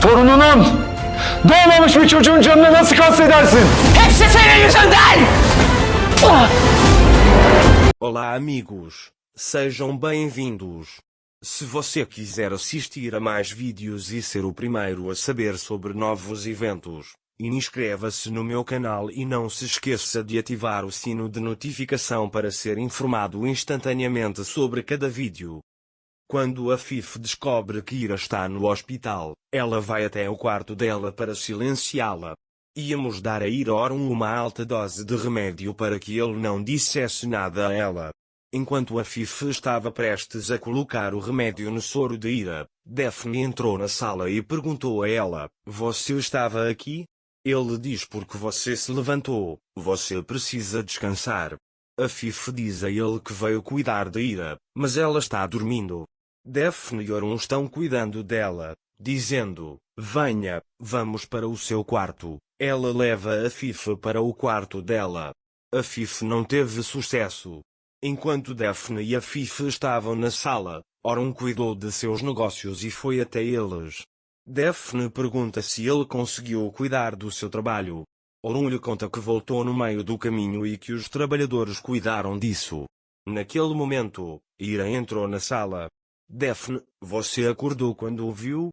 Torununun doğmamış bir çocuğun canını nasıl kastedersin? Hepsi senin yüzünden! Olá, amigos. Sejam bem-vindos. Se você quiser assistir a mais vídeos e ser o primeiro a saber sobre novos eventos, inscreva-se no meu canal e não se esqueça de ativar o sino de notificação para ser informado instantaneamente sobre cada vídeo. Quando a Fifi descobre que Ira está no hospital, ela vai até o quarto dela para silenciá-la. Íamos dar a Ira uma alta dose de remédio para que ele não dissesse nada a ela. Enquanto a Fifi estava prestes a colocar o remédio no soro de Ira, Daphne entrou na sala e perguntou a ela: "Você estava aqui?" Ele diz: "Porque você se levantou, você precisa descansar." A Fifi diz a ele que veio cuidar de Ira, mas ela está dormindo. Daphne e Orun estão cuidando dela, dizendo: "Venha, vamos para o seu quarto." Ela leva a Fifi para o quarto dela. A Fifi não teve sucesso. Enquanto Daphne e a Fifi estavam na sala, Orun cuidou de seus negócios e foi até eles. Daphne pergunta se ele conseguiu cuidar do seu trabalho. Orun lhe conta que voltou no meio do caminho e que os trabalhadores cuidaram disso. Naquele momento, Ira entrou na sala. Daphne: "Você acordou quando o viu?"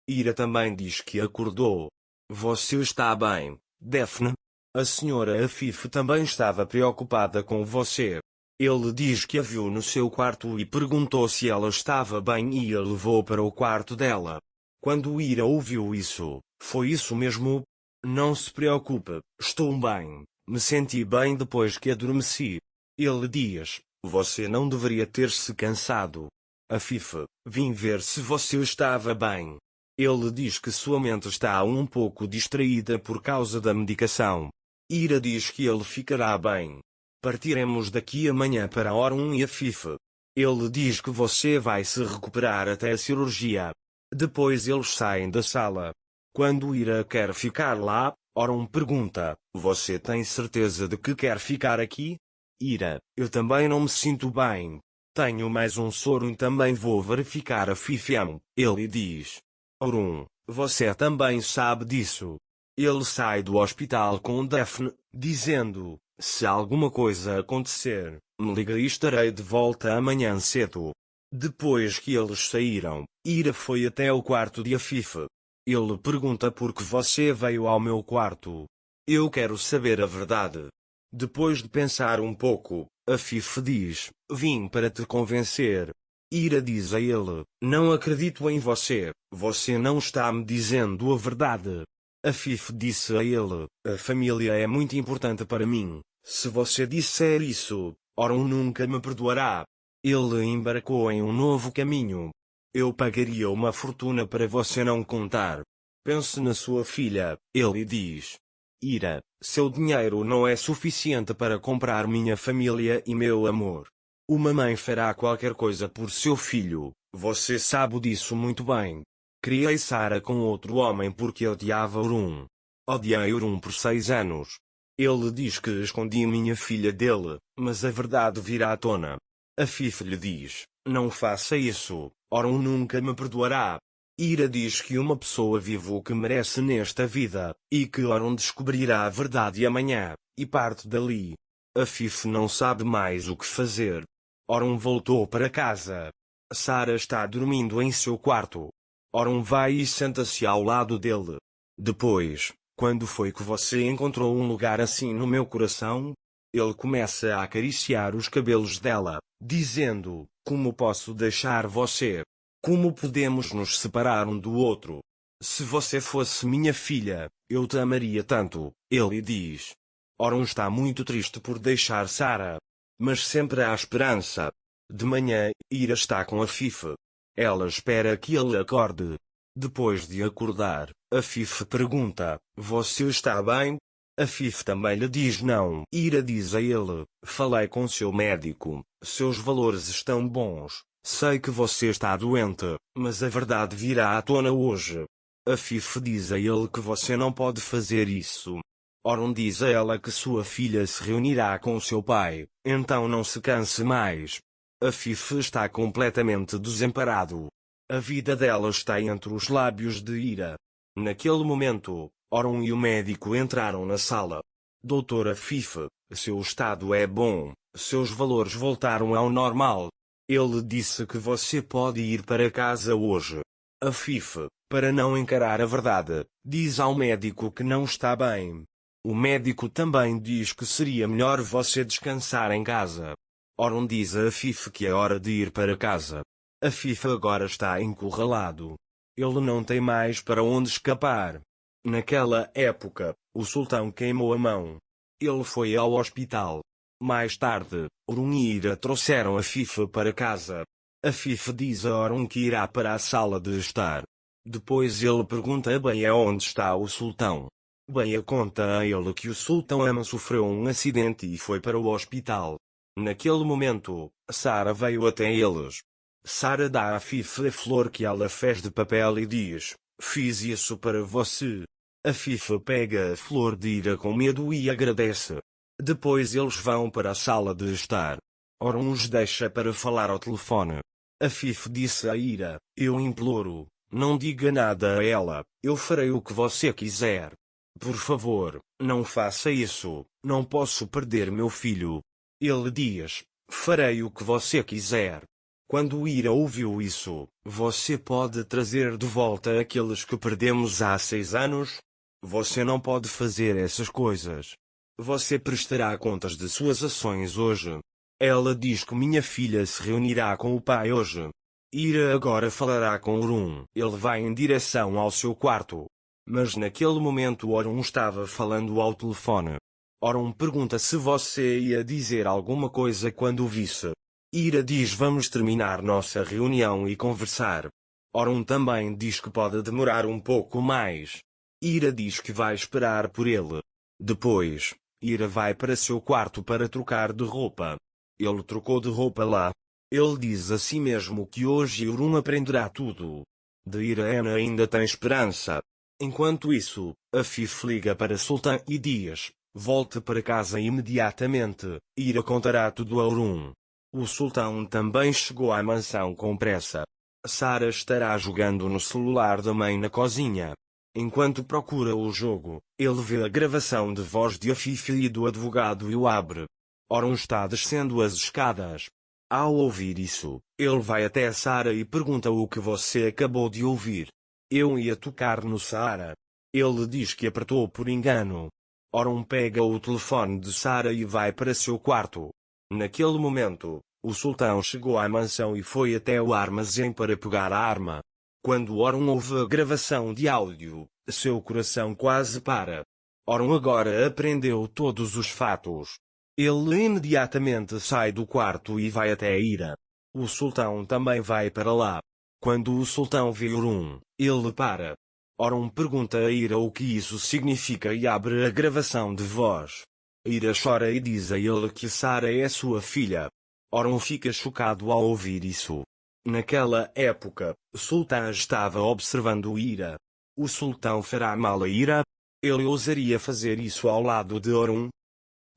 Ira também diz que acordou. "Você está bem, Daphne?" A senhora Fifi também estava preocupada com você. Ele diz que a viu no seu quarto e perguntou se ela estava bem e a levou para o quarto dela. Quando Ira ouviu isso: "Foi isso mesmo? Não se preocupe, estou bem, me senti bem depois que adormeci." Ele diz: "Você não deveria ter se cansado." A Fifi: "Vim ver se você estava bem." Ele diz que sua mente está um pouco distraída por causa da medicação. Ira diz que ele ficará bem. "Partiremos daqui amanhã para Orun e a Fifi." Ele diz que você vai se recuperar até a cirurgia. Depois eles saem da sala. Quando Ira quer ficar lá, Orun pergunta: "Você tem certeza de que quer ficar aqui?" Ira: "Eu também não me sinto bem. Tenho mais um soro e também vou verificar a Fifi." Ele diz: "Orun, você também sabe disso." Ele sai do hospital com Daphne, dizendo: "Se alguma coisa acontecer, me liga e estarei de volta amanhã cedo." Depois que eles saíram, Ira foi até o quarto de Fifi. Ele pergunta: "Por que você veio ao meu quarto?" "Eu quero saber a verdade." Depois de pensar um pouco, a Fifi diz: "Vim para te convencer." Ira diz a ele: "Não acredito em você, você não está me dizendo a verdade." A Fifi disse a ele: "A família é muito importante para mim. Se você disser isso, Orun nunca me perdoará." Ele embarcou em um novo caminho. "Eu pagaria uma fortuna para você não contar. Pense na sua filha." Ele diz: "Ira, seu dinheiro não é suficiente para comprar minha família e meu amor. Uma mãe fará qualquer coisa por seu filho, você sabe disso muito bem. Criei Sarah com outro homem porque odiava Orun. Odiei Orun por 6 anos. Ele diz que escondi minha filha dele, mas a verdade virá à tona." A Fifi lhe diz: "Não faça isso, Orun nunca me perdoará." Ira diz que uma pessoa vive o que merece nesta vida, e que Orun descobrirá a verdade amanhã, e parte dali. A Fifi não sabe mais o que fazer. Orun voltou para casa. Sarah está dormindo em seu quarto. Orun vai e senta-se ao lado dele. Depois: "Quando foi que você encontrou um lugar assim no meu coração?" Ele começa a acariciar os cabelos dela, dizendo: "Como posso deixar você? Como podemos nos separar um do outro? Se você fosse minha filha, eu te amaria tanto." Ele diz. Orun está muito triste por deixar Sarah. Mas sempre há esperança. De manhã, Ira está com a Fifi. Ela espera que ele acorde. Depois de acordar, a Fifi pergunta: "Você está bem?" A Fifi também lhe diz não. Ira diz a ele: "Falei com seu médico, seus valores estão bons. Sei que você está doente, mas a verdade virá à tona hoje." A Fifi diz a ele que você não pode fazer isso. Orun diz a ela que sua filha se reunirá com seu pai, então não se canse mais. A Fifi está completamente desamparado. A vida dela está entre os lábios de Ira. Naquele momento, Orun e o médico entraram na sala. Doutora Fife, seu estado é bom, seus valores voltaram ao normal. Ele disse que você pode ir para casa hoje. A Fife, para não encarar a verdade, diz ao médico que não está bem. O médico também diz que seria melhor você descansar em casa. Orun diz a Fife que é hora de ir para casa. A Fife agora está encurralado. Ele não tem mais para onde escapar. Naquela época, o sultão queimou a mão. Ele foi ao hospital. Mais tarde, Orun e Ira trouxeram a Fife para casa. A Fife diz a Orun que irá para a sala de estar. Depois ele pergunta a Beia onde está o sultão. Beia conta a ele que o sultão Aman sofreu um acidente e foi para o hospital. Naquele momento, Sara veio até eles. Sara dá a Fife a flor que ela fez de papel e diz: fiz isso para você. A Fife pega a flor de Ira com medo e agradece. Depois eles vão para a sala de estar. Orun os deixa para falar ao telefone. A Fife disse a Ira: eu imploro, não diga nada a ela, eu farei o que você quiser. Por favor, não faça isso, não posso perder meu filho. Ele diz: farei o que você quiser. Quando Ira ouviu isso: você pode trazer de volta aqueles que perdemos há 6 anos? Você não pode fazer essas coisas. Você prestará contas de suas ações hoje. Ela diz que minha filha se reunirá com o pai hoje. Ira agora falará com Orun. Ele vai em direção ao seu quarto. Mas naquele momento Orun estava falando ao telefone. Orun pergunta se você ia dizer alguma coisa quando o visse. Ira diz: vamos terminar nossa reunião e conversar. Orun também diz que pode demorar um pouco mais. Ira diz que vai esperar por ele. Depois, Ira vai para seu quarto para trocar de roupa. Ele trocou de roupa lá. Ele diz a si mesmo que hoje Orun aprenderá tudo. De Ira ainda tem esperança. Enquanto isso, a Fife liga para Sultan e diz: volte para casa imediatamente, Ira contará tudo a Orun. O sultão também chegou à mansão com pressa. Sara estará jogando no celular da mãe na cozinha. Enquanto procura o jogo, ele vê a gravação de voz de Afife e do advogado e o abre. Orun está descendo as escadas. Ao ouvir isso, ele vai até Sara e pergunta o que você acabou de ouvir. Eu ia tocar no Sara. Ele diz que apertou por engano. Orun pega o telefone de Sara e vai para seu quarto. Naquele momento, o sultão chegou à mansão e foi até o armazém para pegar a arma. Quando Orun ouve a gravação de áudio, seu coração quase para. Orun agora aprendeu todos os fatos. Ele imediatamente sai do quarto e vai até Ira. O sultão também vai para lá. Quando o sultão vê Orun, ele para. Orun pergunta a Ira o que isso significa e abre a gravação de voz. Ira chora e diz a ele que Sara é sua filha. Orun fica chocado ao ouvir isso. Naquela época, o sultão estava observando Ira. O sultão fará mal a Ira? Ele ousaria fazer isso ao lado de Orun?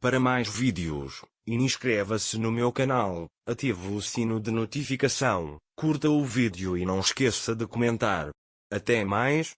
Para mais vídeos, inscreva-se no meu canal, ative o sino de notificação, curta o vídeo e não esqueça de comentar. Até mais.